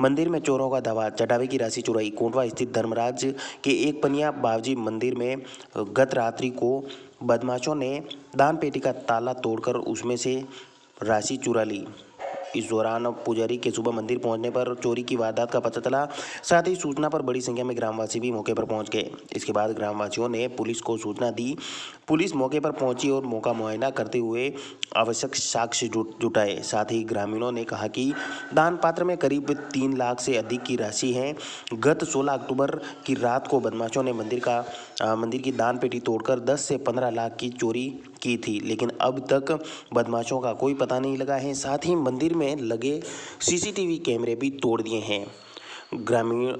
मंदिर में चोरों का धावा, चढ़ावे की राशि चुराई। कोटवा स्थित धर्मराज के एक पनिया बावजी मंदिर में गत रात्रि को बदमाशों ने दान पेटी का ताला तोड़कर उसमें से राशि चुरा ली। इस दौरान पुजारी के सुबह मंदिर पहुंचने पर चोरी की वारदात का पता चला। साथ ही सूचना पर बड़ी संख्या में ग्रामवासी भी मौके पर पहुंच गए। इसके बाद ग्रामवासियों ने पुलिस को सूचना दी। पुलिस मौके पर पहुंची और मौका मुआयना करते हुए आवश्यक साक्ष्य जुटाए। साथ ही ग्रामीणों ने कहा कि दान पात्र में करीब 3 लाख से अधिक की राशि है। गत 16 अक्टूबर की रात को बदमाशों ने मंदिर की दान पेटी तोड़कर 10 से 15 लाख की चोरी की थी, लेकिन अब तक बदमाशों का कोई पता नहीं लगा है। साथ ही मंदिर में लगे सीसीटीवी कैमरे भी तोड़ दिए हैं। ग्रामीण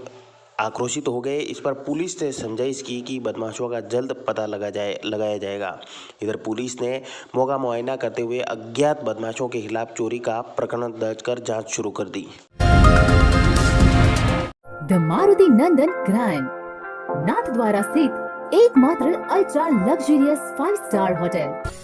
आक्रोशित हो गए। इस पर पुलिस ने समझाइश की कि बदमाशों का जल्द पता लगाया जाएगा। इधर पुलिस ने मौका मुआयना करते हुए अज्ञात बदमाशों के खिलाफ चोरी का प्रकरण दर्ज कर जांच शुरू कर दी। द मारुति नंदन ग्रैंड, नाथद्वारा स्थित एकमात्र ultra luxurious 5 star hotel.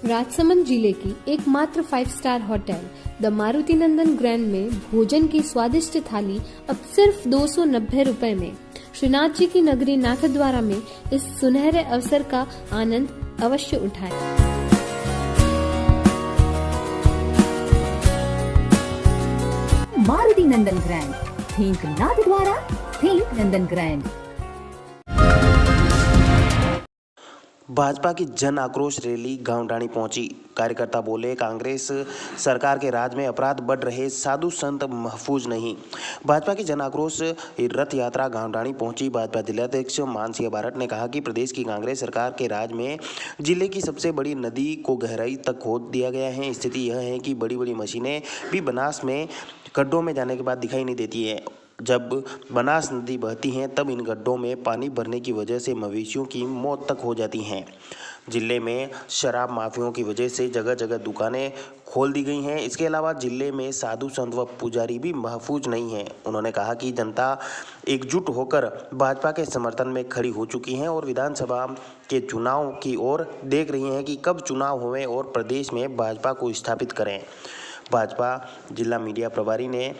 Rajsamand जिले की एकमात्र 5 star hotel the Maruti Nandan grand में भोजन की स्वादिष्ट थाली अब सिर्फ 290 रुपए में। श्रीनाथ जी की नगरी नाथद्वारा में इस सुनहरे अवसर का आनंद अवश्य उठाएं। Maruti Nandan grand, think Nathdwara, think नंदन ग्रैंड। भाजपा की जन आक्रोश रैली गांवडाणी पहुंची। कार्यकर्ता बोले, कांग्रेस सरकार के राज में अपराध बढ़ रहे, साधु संत महफूज नहीं। भाजपा की जन आक्रोश रथ यात्रा गांवडाणी पहुंची। भाजपा जिलाध्यक्ष मानसिंह बारट ने कहा कि प्रदेश की कांग्रेस सरकार के राज में जिले की सबसे बड़ी नदी को गहराई तक खोद दिया गया है। स्थिति यह है कि बड़ी बड़ी मशीनें भी बनास में गड्ढों में जाने के बाद दिखाई नहीं देती है। जब बनास नदी बहती है तब इन गड्ढों में पानी भरने की वजह से मवेशियों की मौत तक हो जाती हैं। जिले में शराब माफियों की वजह से जगह जगह दुकानें खोल दी गई हैं। इसके अलावा जिले में साधु संत व पुजारी भी महफूज नहीं हैं। उन्होंने कहा कि जनता एकजुट होकर भाजपा के समर्थन में खड़ी हो चुकी है और विधानसभा के चुनाव की ओर देख रही है कि कब चुनाव हुए और प्रदेश में भाजपा को स्थापित करें। भाजपा जिला मीडिया प्रभारी ने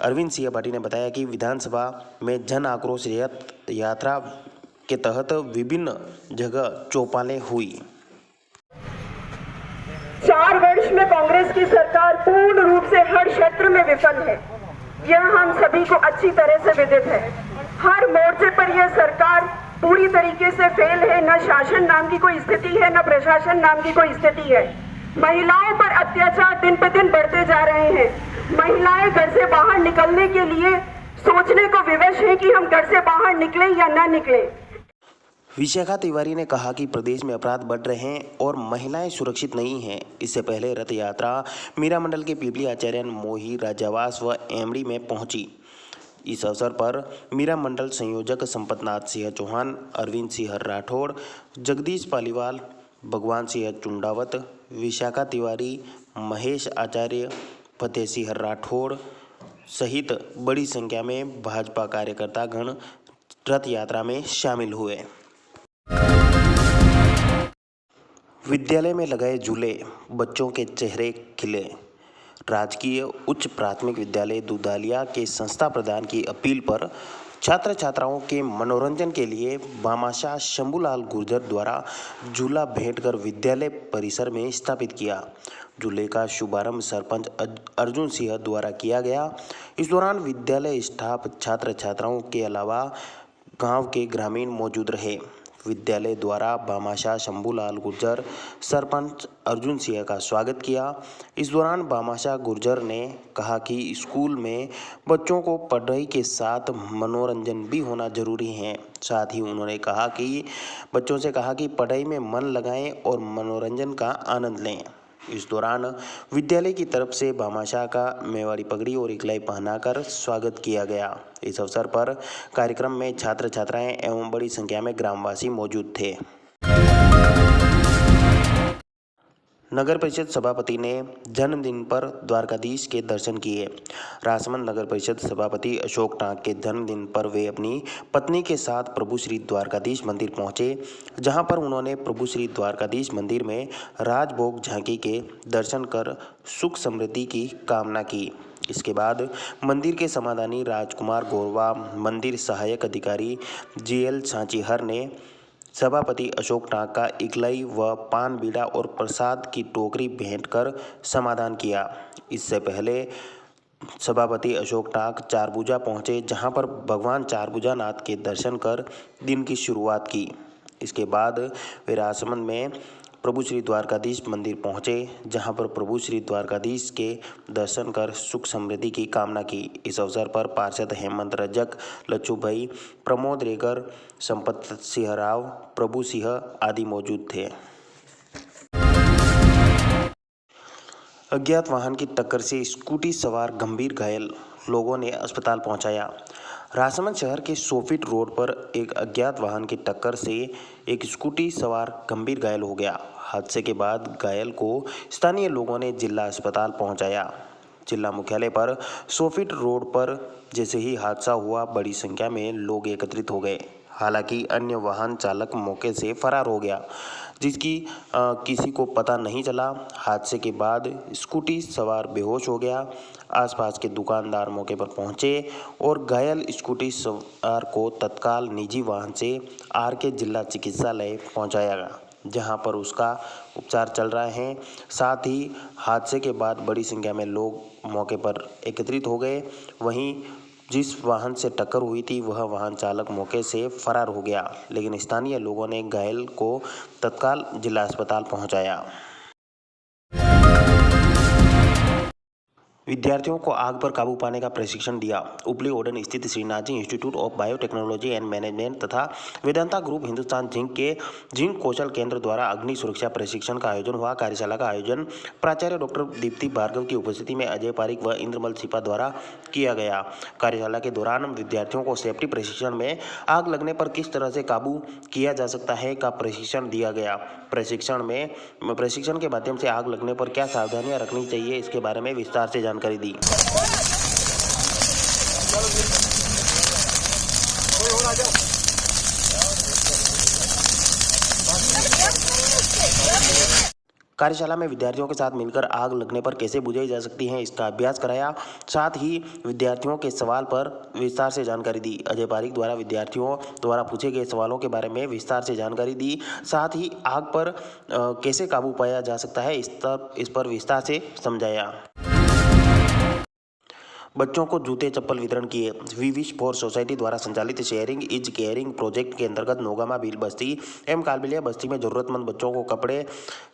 अरविंद सिंह पाटिल ने बताया कि विधानसभा में जन आक्रोश यात्रा के तहत विभिन्न जगह चौपालें हुई। 4 वर्ष में कांग्रेस की सरकार पूर्ण रूप से हर क्षेत्र में विफल है। यह हम सभी को अच्छी तरह से विदित है। हर मोर्चे पर यह सरकार पूरी तरीके से फेल है। न शासन नाम की कोई स्थिति है, न प्रशासन नाम की कोई स्थिति है। महिलाओं पर अत्याचार दिन पे दिन बढ़ते जा रहे हैं। महिलाएं घर से बाहर निकलने के लिए सोचने को विवश है कि हम घर से बाहर निकलें या न निकलें। विशाखा तिवारी ने कहा कि प्रदेश में अपराध बढ़ रहे हैं और महिलाएं सुरक्षित नहीं हैं। इससे पहले रथ यात्रा मीरा मंडल के पीपली आचार्य मोही राजावास व एमड़ी में पहुंची। इस अवसर पर मीरा मंडल संयोजक संपतनाथ सिंह चौहान, अरविंद सिंह राठौड़, जगदीश पालीवाल, भगवान सिंह चुंडावत, विशाखा तिवारी, महेश आचार्य, फतेह सिंह राठौड़ सहित बड़ी संख्या में भाजपा कार्यकर्ता गण रथ यात्रा में शामिल हुए। विद्यालय में लगाए झूले, बच्चों के चेहरे खिले। राजकीय उच्च प्राथमिक विद्यालय दुधालिया के संस्था प्रधान की अपील पर छात्र छात्राओं के मनोरंजन के लिए भामाशाह शंभूलाल गुर्जर द्वारा झूला भेंट कर विद्यालय परिसर में स्थापित किया। झूले का शुभारंभ सरपंच अर्जुन सिंह द्वारा किया गया। इस दौरान विद्यालय स्टाफ, छात्र छात्राओं के अलावा गांव के ग्रामीण मौजूद रहे। विद्यालय द्वारा भामाशाह शंभूलाल गुर्जर सरपंच अर्जुन सिंह का स्वागत किया। इस दौरान भामाशाह गुर्जर ने कहा कि स्कूल में बच्चों को पढ़ाई के साथ मनोरंजन भी होना जरूरी है। साथ ही उन्होंने कहा कि बच्चों से कहा कि पढ़ाई में मन लगाएं और मनोरंजन का आनंद लें। इस दौरान विद्यालय की तरफ से भामाशाह का मेवाड़ी पगड़ी और इकलाई पहनाकर स्वागत किया गया। इस अवसर पर कार्यक्रम में छात्र छात्राएं एवं बड़ी संख्या में ग्रामवासी मौजूद थे। नगर परिषद सभापति ने जन्मदिन पर द्वारकाधीश के दर्शन किए। राजसमंद नगर परिषद सभापति अशोक टांक के जन्मदिन पर वे अपनी पत्नी के साथ प्रभु श्री द्वारकाधीश मंदिर पहुंचे, जहां पर उन्होंने प्रभु श्री द्वारकाधीश मंदिर में राजभोग झांकी के दर्शन कर सुख समृद्धि की कामना की। इसके बाद मंदिर के समाधानी राजकुमार गोरवा, मंदिर सहायक अधिकारी जीएल सांचीहर ने सभापति अशोक टाक का इकलाई व पान बीड़ा और प्रसाद की टोकरी भेंट कर समाधान किया। इससे पहले सभापति अशोक टाक चारभुजा पहुंचे, जहां पर भगवान चारभुजानाथ के दर्शन कर दिन की शुरुआत की। इसके बाद वे राजसमंद में प्रभु श्री द्वारकाधीश मंदिर पहुंचे, जहां पर प्रभु श्री द्वारकाधीश के दर्शन कर सुख समृद्धि की कामना की। इस अवसर पर पार्षद हेमंत रजक, लच्छू भाई, प्रमोद रेगर, संपत सिंह राव, प्रभु सिंह आदि मौजूद थे। अज्ञात वाहन की टक्कर से स्कूटी सवार गंभीर घायल, लोगों ने अस्पताल पहुंचाया। राजसमंद शहर के 100 फीट रोड पर एक अज्ञात वाहन की टक्कर से एक स्कूटी सवार गंभीर घायल हो गया। हादसे के बाद घायल को स्थानीय लोगों ने जिला अस्पताल पहुंचाया। जिला मुख्यालय पर 100 फीट रोड पर जैसे ही हादसा हुआ, बड़ी संख्या में लोग एकत्रित हो गए। हालांकि अन्य वाहन चालक मौके से फरार हो गया, जिसकी किसी को पता नहीं चला। हादसे के बाद स्कूटी सवार बेहोश हो गया। आसपास के दुकानदार मौके पर पहुंचे और घायल स्कूटी सवार को तत्काल निजी वाहन से आरके जिला चिकित्सालय पहुंचाया गया, जहां पर उसका उपचार चल रहे हैं। साथ ही हादसे के बाद बड़ी संख्या में लोग मौके पर एकत्रित हो गए। वहीं जिस वाहन से टक्कर हुई थी वह वाहन चालक मौके से फरार हो गया, लेकिन स्थानीय लोगों ने घायल को तत्काल जिला अस्पताल पहुंचाया। विद्यार्थियों को आग पर काबू पाने का प्रशिक्षण दिया। उपली ओडन स्थित Shrinath ji institute of biotechnology and management तथा वेदांता ग्रुप हिंदुस्तान जिंक के जिंक कौशल केंद्र द्वारा अग्नि सुरक्षा प्रशिक्षण का आयोजन हुआ। कार्यशाला का आयोजन प्राचार्य डॉक्टर दीप्ति भार्गव की उपस्थिति में अजय पारिक व इंद्रमल छिपा द्वारा किया गया। कार्यशाला के दौरान विद्यार्थियों को सेफ्टी प्रशिक्षण में आग लगने पर किस तरह से काबू किया जा सकता है का प्रशिक्षण दिया गया। प्रशिक्षण के माध्यम से आग लगने पर क्या सावधानियां रखनी चाहिए, इसके बारे में विस्तार से जानकारी दी। कार्यशाला में विद्यार्थियों के साथ मिलकर आग लगने पर कैसे बुझाई जा सकती है, इसका अभ्यास कराया। साथ ही विद्यार्थियों के सवाल पर विस्तार से जानकारी दी। अजय पारिक द्वारा विद्यार्थियों द्वारा पूछे गए सवालों के बारे में विस्तार से जानकारी दी। साथ ही आग पर कैसे काबू पाया जा सकता है, इस पर विस्तार से समझाया। बच्चों को जूते चप्पल वितरण किए। वी विश फॉर सोसाइटी द्वारा संचालित शेयरिंग इज केयरिंग प्रोजेक्ट के अंतर्गत नोगामा भील बस्ती एवं कालबिलिया बस्ती में जरूरतमंद बच्चों को कपड़े,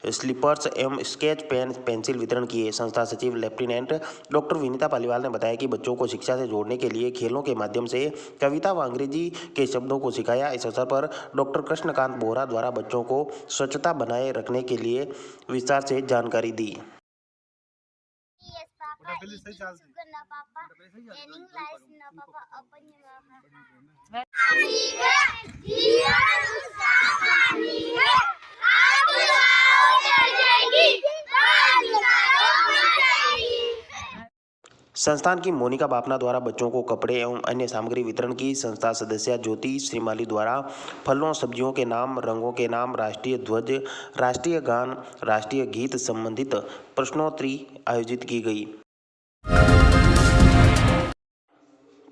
स्लीपर्स एवं स्केच पेन, पेंसिल वितरण किए। संस्था सचिव लेफ्टिनेंट डॉक्टर विनीता पालीवाल ने बताया कि बच्चों को शिक्षा से जोड़ने के लिए खेलों के माध्यम से कविता व अंग्रेजी के शब्दों को सिखाया। इस अवसर पर डॉक्टर कृष्णकांत बोहरा द्वारा बच्चों को स्वच्छता बनाए रखने के लिए विस्तार से जानकारी दी। संस्थान की मोनिका बापना द्वारा बच्चों को कपड़े एवं अन्य सामग्री वितरण की। संस्था सदस्य ज्योति श्रीमाली द्वारा फलों सब्जियों के नाम, रंगों के नाम, राष्ट्रीय ध्वज, राष्ट्रीय गान, राष्ट्रीय गीत संबंधित प्रश्नोत्तरी आयोजित की गई।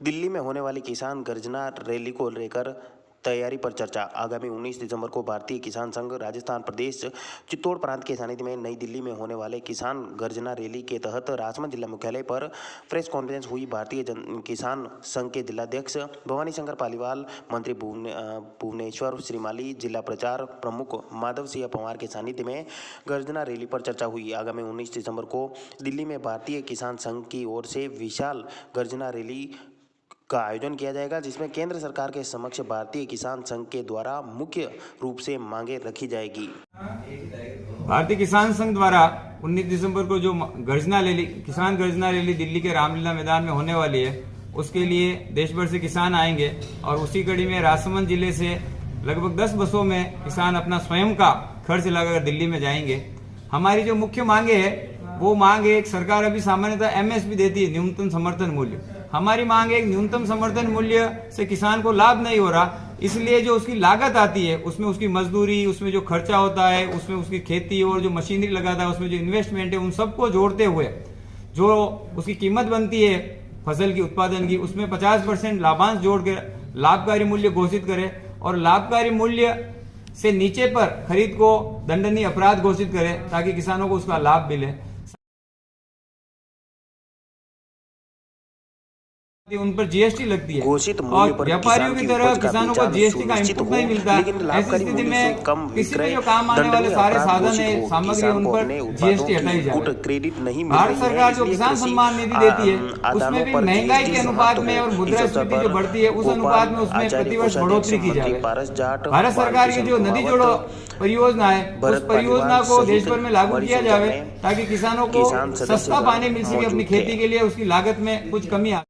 दिल्ली में होने वाली किसान गर्जना रैली को लेकर तैयारी पर चर्चा। आगामी 19 दिसंबर को भारतीय किसान संघ राजस्थान प्रदेश चित्तौड़ प्रांत के सानिध्य में नई दिल्ली में होने वाले किसान गर्जना रैली के तहत राजसमंद जिला मुख्यालय पर प्रेस कॉन्फ्रेंस हुई। भारतीय किसान संघ के जिलाध्यक्ष भवानी शंकर पालीवाल, मंत्री भुवनेश्वर श्रीमाली, जिला प्रचार प्रमुख माधव सिंह पवार के सानिध्य में गर्जना रैली पर चर्चा हुई। आगामी 19 दिसंबर को दिल्ली में भारतीय किसान संघ की ओर से विशाल गर्जना रैली का आयोजन किया जाएगा, जिसमें केंद्र सरकार के समक्ष भारतीय किसान संघ के द्वारा मुख्य रूप से मांगे रखी जाएगी। भारतीय किसान संघ द्वारा 19 दिसंबर को जो गर्जना रैली, किसान गर्जना रैली दिल्ली के रामलीला मैदान में होने वाली है, उसके लिए देश भर से किसान आएंगे और उसी कड़ी में राजसमंद जिले से लगभग 10 बसों में किसान अपना स्वयं का खर्च लगाकर दिल्ली में जाएंगे। हमारी जो मुख्य मांगे है वो मांग है, सरकार अभी सामान्यतः एमएसपी देती है, न्यूनतम समर्थन मूल्य। हमारी मांग है न्यूनतम समर्थन मूल्य से किसान को लाभ नहीं हो रहा, इसलिए जो उसकी लागत आती है उसमें उसकी मजदूरी, उसमें जो खर्चा होता है, उसमें उसकी खेती और जो मशीनरी लगाता है, उसमें जो इन्वेस्टमेंट है, उन सबको जोड़ते हुए जो उसकी कीमत बनती है फसल की उत्पादन की, उसमें 50% लाभांश जोड़ के लाभकारी मूल्य घोषित करे और लाभकारी मूल्य से नीचे पर खरीद को दंडनीय अपराध घोषित करे ताकि किसानों को उसका लाभ मिले। उन पर जीएसटी लगती है घोषित मूल्य और पर व्यापारियों की तरह किसानों को जीएसटी का इनपुट नहीं मिलता। ऐसी स्थिति में किसी भी जो काम आने वाले सारे साधन है, सामग्री, उन पर जीएसटी हटाई जाए। क्रेडिट नहीं भारत सरकार जो किसान सम्मान निधि देती है उसमें भी महंगाई के अनुपात में और मुद्रास्फीति जो बढ़ती है उस अनुपात में उसमें प्रतिवर्ष बढ़ोतरी की जाए। भारत सरकार की जो नदी जोड़ो परियोजना है उस परियोजना को देश भर में लागू किया जाए ताकि किसानों को सस्ता पानी मिल सके अपनी खेती के लिए, उसकी लागत में कुछ कमी आ